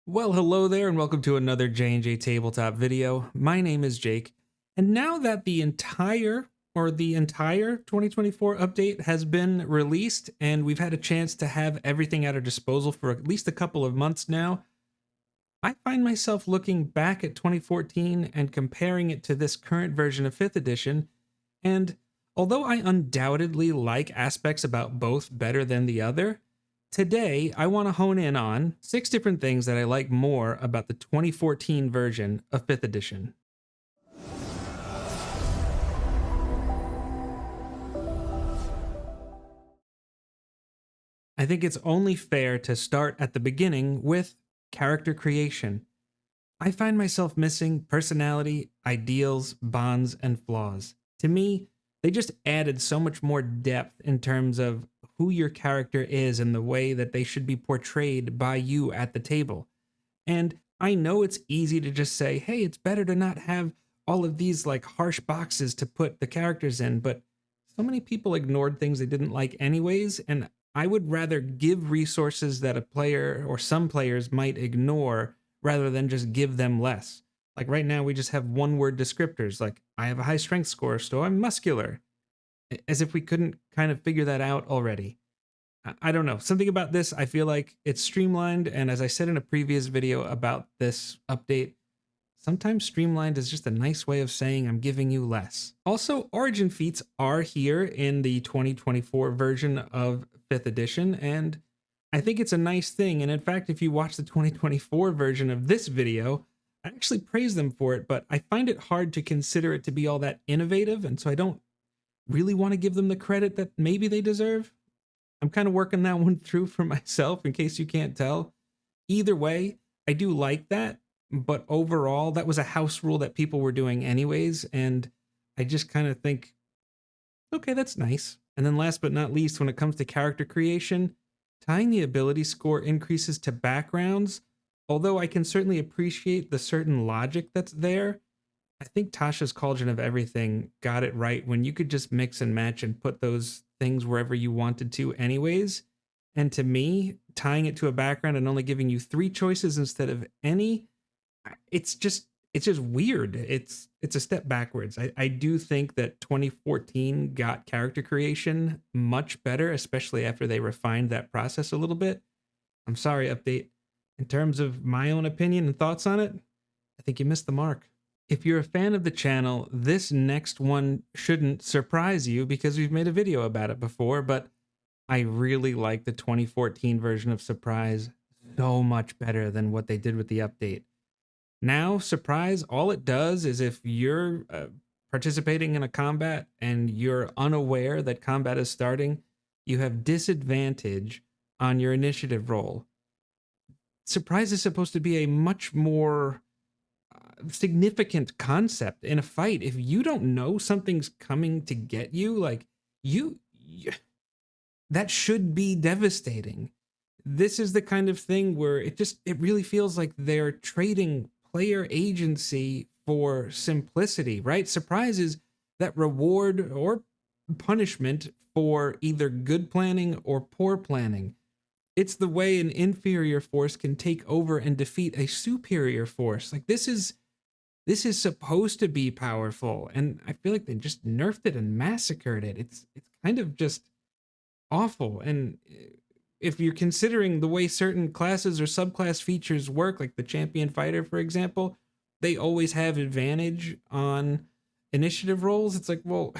Well, hello there, and welcome to another J&J Tabletop video. My name is Jake, and now that the entire 2024 update has been released, and we've had a chance to have everything at our disposal for at least a couple of months now, I find myself looking back at 2014 and comparing it to this current version of 5th edition, and although I undoubtedly like aspects about both better than the other, today I want to hone in on 6 different things that I like more about the 2014 version of 5th edition. I think it's only fair to start at the beginning with character creation. I find myself missing personality, ideals, bonds, and flaws. To me, they just added so much more depth in terms of who your character is and the way that they should be portrayed by you at the table. And I know it's easy to just say, hey, it's better to not have all of these like harsh boxes to put the characters in, but so many people ignored things they didn't like anyways, and I would rather give resources that a player or some players might ignore rather than just give them less. Like right now, we just have one word descriptors, like I have a high strength score, so I'm muscular, as if we couldn't kind of figure that out already. I don't know. Something about this, I feel like it's streamlined. And as I said in a previous video about this update, sometimes streamlined is just a nice way of saying I'm giving you less. Also, origin feats are here in the 2024 version of 5th edition, and I think it's a nice thing. And in fact, if you watch the 2024 version of this video, I actually praise them for it, but I find it hard to consider it to be all that innovative, and so I don't really want to give them the credit that maybe they deserve. I'm kind of working that one through for myself in case you can't tell. Either way, I do like that, but overall, that was a house rule that people were doing anyways, and I just kind of think, okay, that's nice. And then last but not least, when it comes to character creation, tying the ability score increases to backgrounds, although I can certainly appreciate the certain logic that's there, I think Tasha's Cauldron of Everything got it right when you could just mix and match and put those things wherever you wanted to anyways. And to me, tying it to a background and only giving you 3 choices instead of any, it's just weird. It's a step backwards. I do think that 2014 got character creation much better, especially after they refined that process a little bit. I'm sorry, update. In terms of my own opinion and thoughts on it, I think you missed the mark. If you're a fan of the channel, this next one shouldn't surprise you because we've made a video about it before, but I really like the 2014 version of Surprise so much better than what they did with the update. Now, Surprise, all it does is if you're participating in a combat and you're unaware that combat is starting, you have disadvantage on your initiative roll. Surprise is supposed to be a much more significant concept in a fight. If you don't know something's coming to get you, like you that should be devastating. This is the kind of thing where it really feels like they're trading player agency for simplicity, right? Surprise is that reward or punishment for either good planning or poor planning. It's the way an inferior force can take over and defeat a superior force. Like this is supposed to be powerful, and I feel like they just nerfed it and massacred it. It's kind of just awful. And if you're considering the way certain classes or subclass features work, like the champion fighter, for example, they always have advantage on initiative rolls. It's like, well,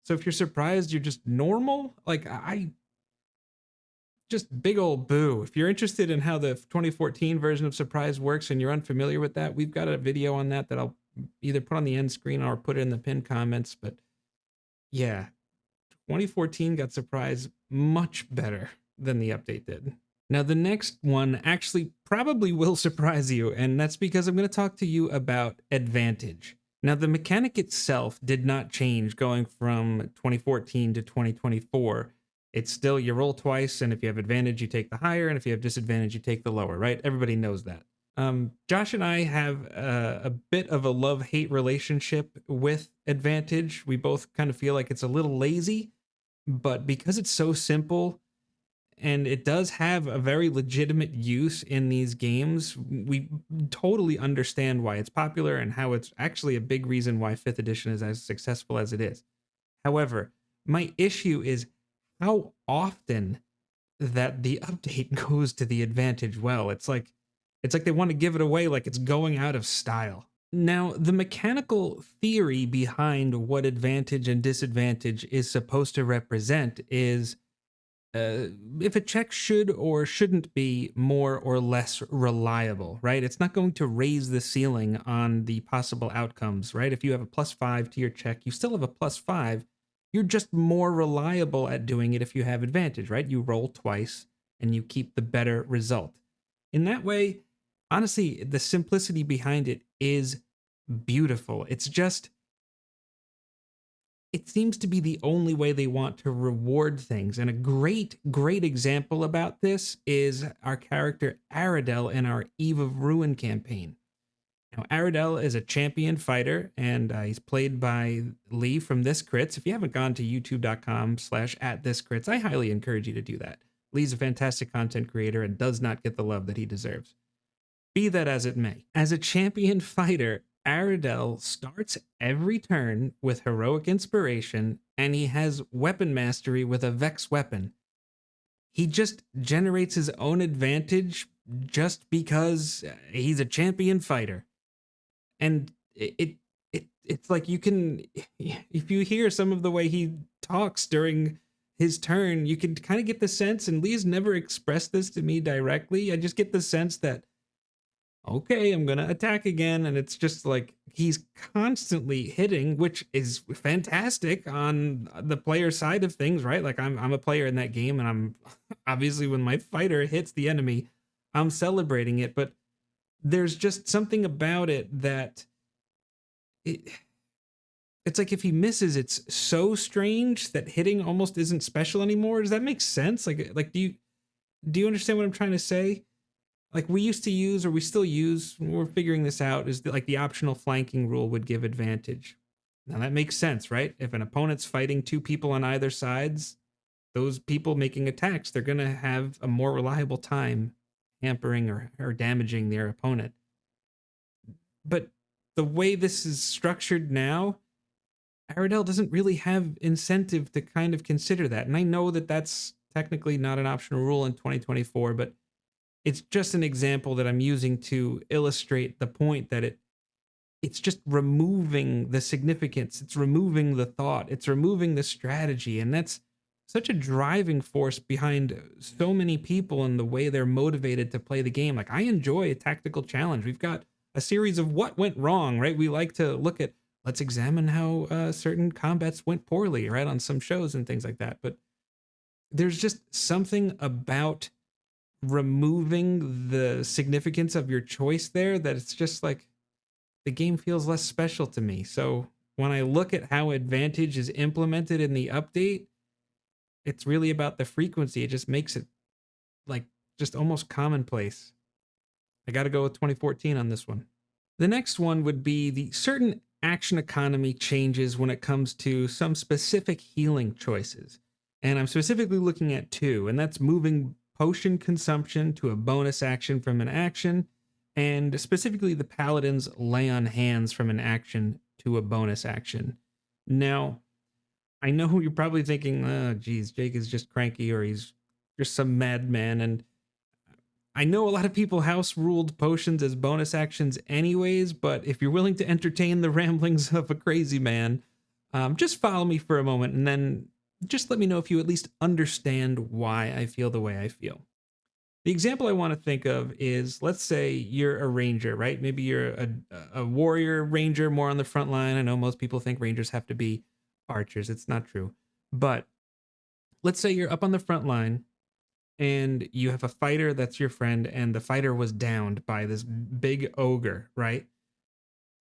so if you're surprised, you're just normal. Like I just big old boo. If you're interested in how the 2014 version of Surprise works and you're unfamiliar with that, we've got a video on that I'll either put on the end screen or put it in the pinned comments. But yeah, 2014 got Surprise much better than the update did. Now, the next one actually probably will surprise you, and that's because I'm going to talk to you about advantage. Now, the mechanic itself did not change going from 2014 to 2024. It's still you roll twice, and if you have advantage, you take the higher, and if you have disadvantage, you take the lower, right? Everybody knows that. Josh and I have a bit of a love-hate relationship with advantage. We both kind of feel like it's a little lazy, but because it's so simple and it does have a very legitimate use in these games. We totally understand why it's popular and how it's actually a big reason why 5th edition is as successful as it is. However, my issue is how often that the update goes to the advantage well. It's like they want to give it away like it's going out of style. Now, the mechanical theory behind what advantage and disadvantage is supposed to represent is if a check should or shouldn't be more or less reliable, right? It's not going to raise the ceiling on the possible outcomes, right? If you have a +5 to your check, you still have a +5. You're just more reliable at doing it if you have advantage, right? You roll twice and you keep the better result. In that way, honestly, the simplicity behind it is beautiful. It's just, it seems to be the only way they want to reward things. And a great example about this is our character Aradel in our Eve of Ruin campaign. Now, Aradel is a champion fighter, and he's played by Lee from This Crits. If you haven't gone to youtube.com/@thiscrits, I highly encourage you to do that. Lee's a fantastic content creator and does not get the love that he deserves. Be that as it may, as a champion fighter, Aradel starts every turn with heroic inspiration, and he has weapon mastery with a Vex weapon. He just generates his own advantage just because he's a champion fighter. And it's like you can, if you hear some of the way he talks during his turn, you can kind of get the sense, and Lee's never expressed this to me directly, I just get the sense that, okay, I'm gonna attack again, and it's just like he's constantly hitting, which is fantastic on the player side of things, right? Like I'm a player in that game, and I'm obviously when my fighter hits the enemy, I'm celebrating it, but there's just something about it that it's like if he misses, it's so strange that hitting almost isn't special anymore. Does that make sense? Like do you understand what I'm trying to say? Like we used to use, or we still use, we're figuring this out, is like the optional flanking rule would give advantage. Now that makes sense, right? If an opponent's fighting two people on either sides, those people making attacks, they're going to have a more reliable time hampering or damaging their opponent. But the way this is structured now, Aradel doesn't really have incentive to kind of consider that. And I know that that's technically not an optional rule in 2024, but it's just an example that I'm using to illustrate the point that it's just removing the significance, it's removing the thought, it's removing the strategy, and that's such a driving force behind so many people and the way they're motivated to play the game. Like I enjoy a tactical challenge. We've got a series of what went wrong, right? We like to look at, let's examine how certain combats went poorly, right, on some shows and things like that. But there's just something about removing the significance of your choice there that it's just like the game feels less special to me. So when I look at how advantage is implemented in the update, it's really about the frequency. It just makes it like just almost commonplace. I got to go with 2014 on this one. The next one would be the certain action economy changes when it comes to some specific healing choices. And I'm specifically looking at two, and that's moving potion consumption to a bonus action from an action, and specifically the paladin's lay on hands from an action to a bonus action. Now, I know you're probably thinking, oh, geez, Jake is just cranky or he's just some madman. And I know a lot of people house ruled potions as bonus actions anyways, but if you're willing to entertain the ramblings of a crazy man, just follow me for a moment and then just let me know if you at least understand why I feel the way I feel. The example I want to think of is, let's say you're a ranger, right? Maybe you're a warrior ranger more on the front line. I know most people think rangers have to be archers. It's not true. But let's say you're up on the front line and you have a fighter that's your friend, and the fighter was downed by this big ogre, right?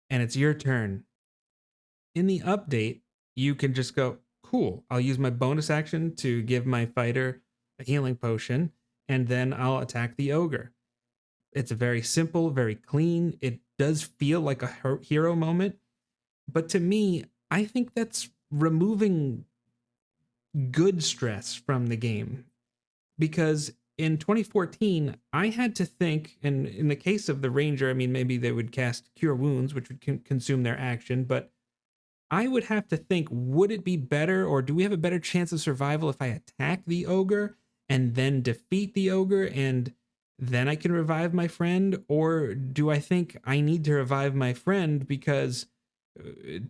And it's your turn. In the update, you can just go, cool, I'll use my bonus action to give my fighter a healing potion, and then I'll attack the ogre. It's a very simple, very clean. It does feel like a hero moment. But to me, I think that's removing good stress from the game. because in 2014, I had to think, and in the case of the Ranger, I mean, maybe they would cast Cure Wounds, which would consume their action, but I would have to think, would it be better, or do we have a better chance of survival if I attack the ogre and then defeat the ogre and then I can revive my friend? Or do I think I need to revive my friend because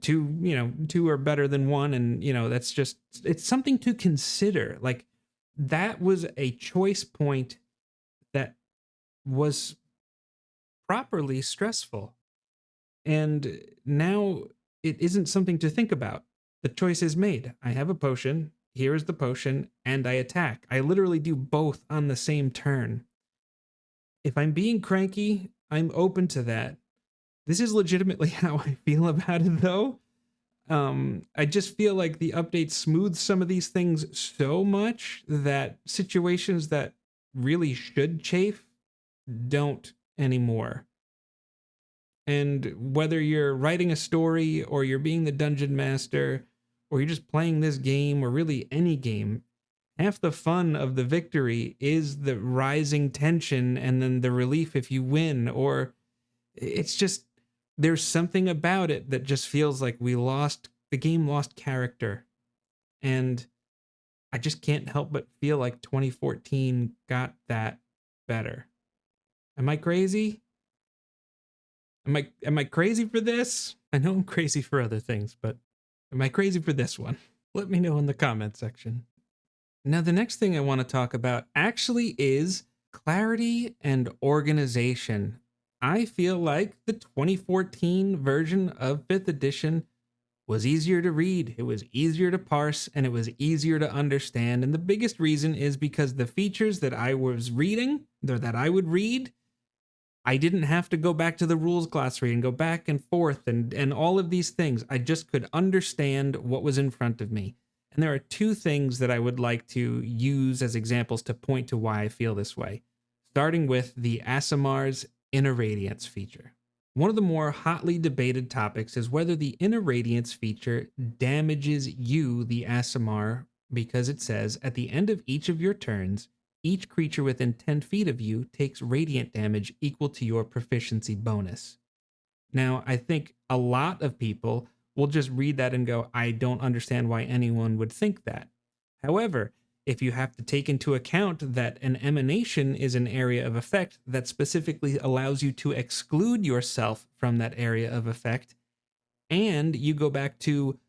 two are better than one, and that's just, it's something to consider. Like, that was a choice point that was properly stressful, and now it isn't something to think about. The choice is made. I have a potion, here is the potion, and I attack. I literally do both on the same turn. If I'm being cranky, I'm open to that. This is legitimately how I feel about it, though. I just feel like the update smooths some of these things so much that situations that really should chafe don't anymore. And whether you're writing a story, or you're being the dungeon master, or you're just playing this game, or really any game, half the fun of the victory is the rising tension and then the relief if you win. Or it's just, there's something about it that just feels like the game lost character. And I just can't help but feel like 2014 got that better. Am I crazy? Am I crazy for this? I know I'm crazy for other things, but am I crazy for this one? Let me know in the comment section. Now, the next thing I want to talk about actually is clarity and organization. I feel like the 2014 version of 5th edition was easier to read, it was easier to parse, and it was easier to understand. And the biggest reason is because the features that I was reading, or that I would read, I didn't have to go back to the rules glossary and go back and forth and all of these things. I just could understand what was in front of me. And there are two things that I would like to use as examples to point to why I feel this way, starting with the Aasimar's Inner Radiance feature. One of the more hotly debated topics is whether the Inner Radiance feature damages you, the Aasimar, because it says, at the end of each of your turns, each creature within 10 feet of you takes radiant damage equal to your proficiency bonus. Now, I think a lot of people will just read that and go, I don't understand why anyone would think that. However, if you have to take into account that an emanation is an area of effect that specifically allows you to exclude yourself from that area of effect, and you go back to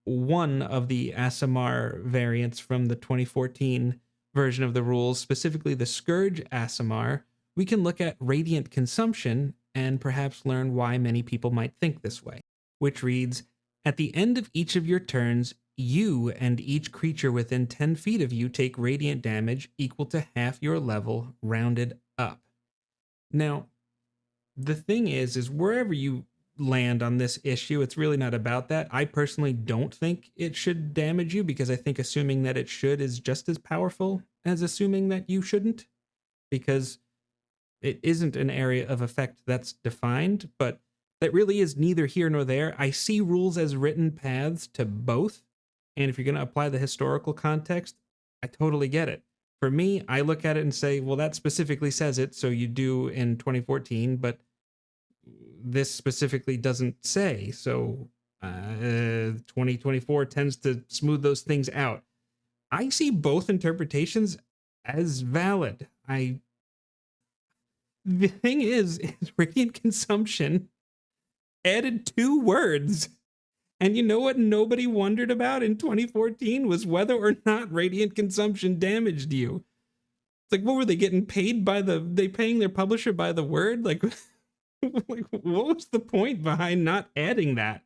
one of the Aasimar variants from the 2014 version of the rules, specifically the Scourge Aasimar, we can look at radiant consumption and perhaps learn why many people might think this way, which reads, at the end of each of your turns, you and each creature within 10 feet of you take radiant damage equal to half your level, rounded up. Now, the thing is wherever you land on this issue, it's really not about that. I personally don't think it should damage you, because I think assuming that it should is just as powerful as assuming that you shouldn't, because it isn't an area of effect that's defined, but that really is neither here nor there. I see rules as written paths to both, and if you're going to apply the historical context, I totally get it. For me, I look at it and say, well, that specifically says it, so you do in 2014, but this specifically doesn't say, so 2024 tends to smooth those things out. I see both interpretations as valid. The thing is radiant consumption added 2 words. And you know what nobody wondered about in 2014 was whether or not radiant consumption damaged you. It's like, what were they getting paid by they paying their publisher by the word? Like, like, what was the point behind not adding that?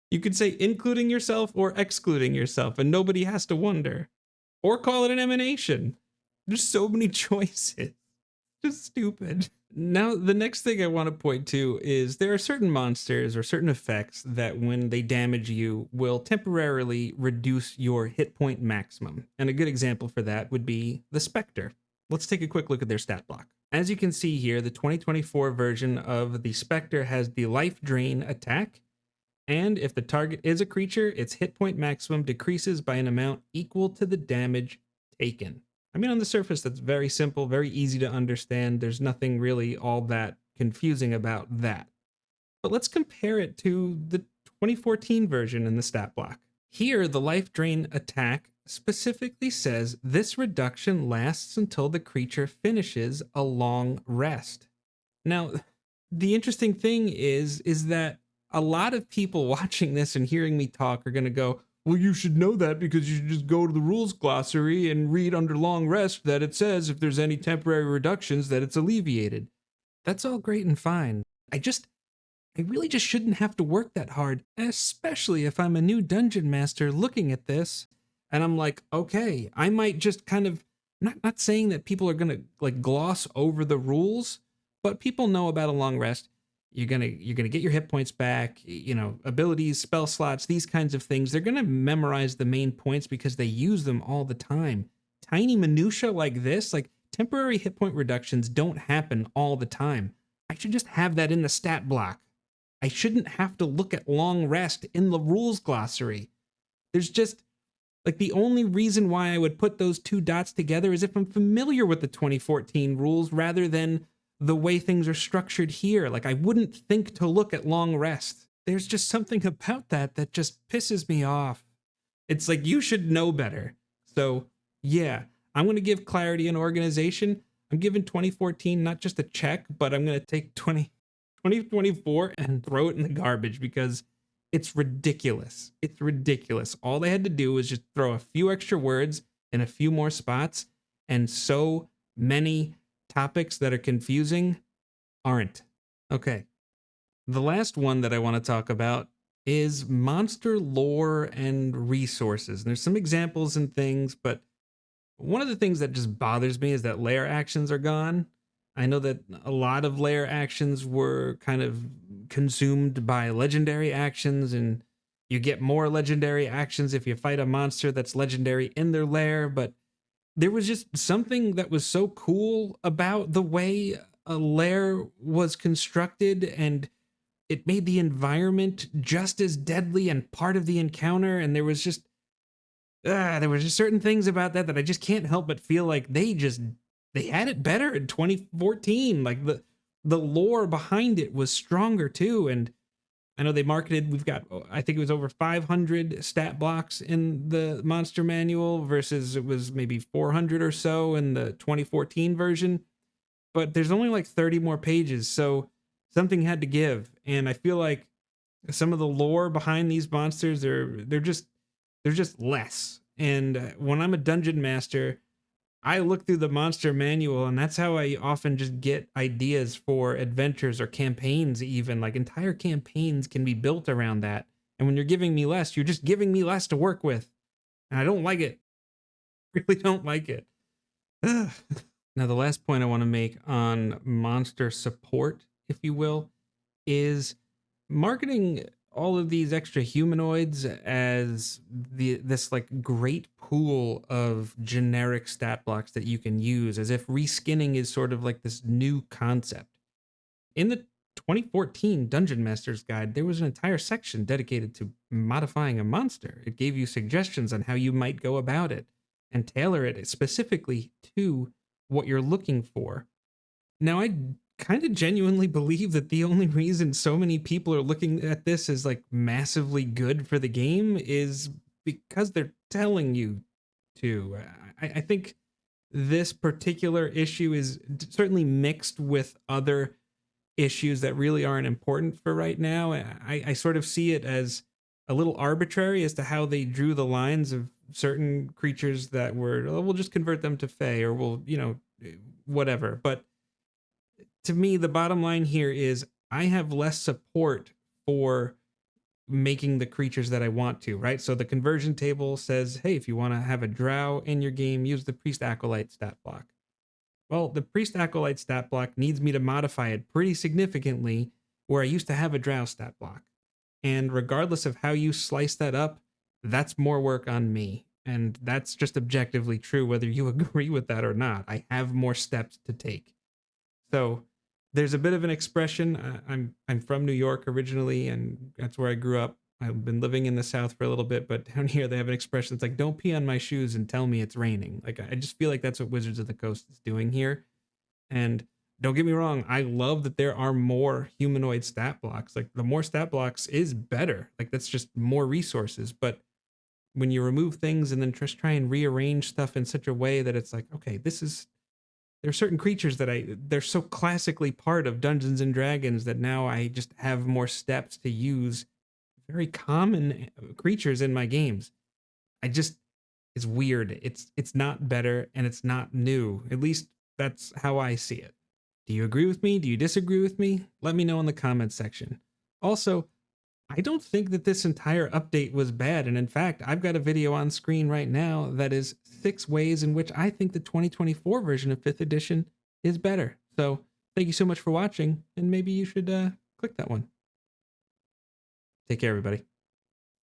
You could say including yourself or excluding yourself, and nobody has to wonder. Or call it an emanation. There's so many choices. Just stupid. Now, the next thing I want to point to is there are certain monsters or certain effects that when they damage you will temporarily reduce your hit point maximum. And a good example for that would be the Spectre. Let's take a quick look at their stat block. As you can see here, the 2024 version of the Spectre has the Life Drain attack, and if the target is a creature, its hit point maximum decreases by an amount equal to the damage taken. I mean, on the surface, that's very simple, very easy to understand. There's nothing really all that confusing about that. But let's compare it to the 2014 version in the stat block. Here, the life drain attack specifically says this reduction lasts until the creature finishes a long rest. Now, the interesting thing is that a lot of people watching this and hearing me talk are going to go, well, you should know that because you should just go to the rules glossary and read under long rest that it says if there's any temporary reductions that it's alleviated. That's all great and fine. I really just shouldn't have to work that hard, especially if I'm a new dungeon master looking at this and I'm like, okay, I might just kind of not saying that people are going to like gloss over the rules, but people know about a long rest. You're going to get your hit points back, abilities, spell slots, these kinds of things. They're going to memorize the main points because they use them all the time. Tiny minutia like this, like temporary hit point reductions don't happen all the time. I should just have that in the stat block. I shouldn't have to look at long rest in the rules glossary. There's just like the only reason why I would put those two dots together is if I'm familiar with the 2014 rules rather than the way things are structured here. Like I wouldn't think to look at long rest. There's just something about that just pisses me off. It's like you should know better. So yeah, I'm going to give clarity and organization. I'm giving 2014 not just a check, but I'm going to take 2024 and throw it in the garbage because it's ridiculous. It's ridiculous. All they had to do was just throw a few extra words in a few more spots, and so many topics that are confusing aren't. Okay. The last one that I want to talk about is monster lore and resources. There's some examples and things, but one of the things that just bothers me is that lair actions are gone. I know that a lot of lair actions were kind of consumed by legendary actions, and you get more legendary actions if you fight a monster that's legendary in their lair, but there was just something that was so cool about the way a lair was constructed, and it made the environment just as deadly and part of the encounter, and there was just certain things about that I just can't help but feel like they had it better in 2014. Like the lore behind it was stronger too. And I know they marketed, we've got, I think it was over 500 stat blocks in the monster manual versus it was maybe 400 or so in the 2014 version. But there's only like 30 more pages. So something had to give. And I feel like some of the lore behind these monsters they're just less. And when I'm a dungeon master, I look through the monster manual, and that's how I often just get ideas for adventures or campaigns, even. Like entire campaigns can be built around that. And when you're giving me less, you're just giving me less to work with. And I don't like it. Really don't like it. Ugh. Now, the last point I want to make on monster support, if you will, is marketing all of these extra humanoids as this like great pool of generic stat blocks that you can use, as if reskinning is sort of like this new concept. In the 2014 Dungeon Master's Guide, there was an entire section dedicated to modifying a monster. It gave you suggestions on how you might go about it and tailor it specifically to what you're looking for. Now, I kind of genuinely believe that the only reason so many people are looking at this as like massively good for the game is because they're telling you to. I think this particular issue is certainly mixed with other issues that really aren't important for right now. I sort of see it as a little arbitrary as to how they drew the lines of certain creatures that were, oh, we'll just convert them to Fae, or we'll, whatever. But to me, the bottom line here is I have less support for making the creatures that I want to, right? So the conversion table says, hey, if you want to have a drow in your game, use the priest acolyte stat block. Well, the priest acolyte stat block needs me to modify it pretty significantly where I used to have a drow stat block. And regardless of how you slice that up, that's more work on me. And that's just objectively true, whether you agree with that or not. I have more steps to take. So there's a bit of an expression. I'm from New York originally, and that's where I grew up. I've been living in the South for a little bit, but down here they have an expression. It's like, "Don't pee on my shoes and tell me it's raining." Like, I just feel like that's what Wizards of the Coast is doing here. And don't get me wrong, I love that there are more humanoid stat blocks. Like, the more stat blocks is better. Like, that's just more resources. But when you remove things and then just try and rearrange stuff in such a way that it's like, okay, this is, there are certain creatures that they're so classically part of Dungeons and Dragons that now I just have more steps to use very common creatures in my games. I just, it's weird. It's not better and it's not new. At least that's how I see it. Do you agree with me? Do you disagree with me? Let me know in the comments section. Also, I don't think that this entire update was bad, and in fact, I've got a video on screen right now that is 6 ways in which I think the 2024 version of 5th edition is better. So, thank you so much for watching, and maybe you should click that one. Take care, everybody.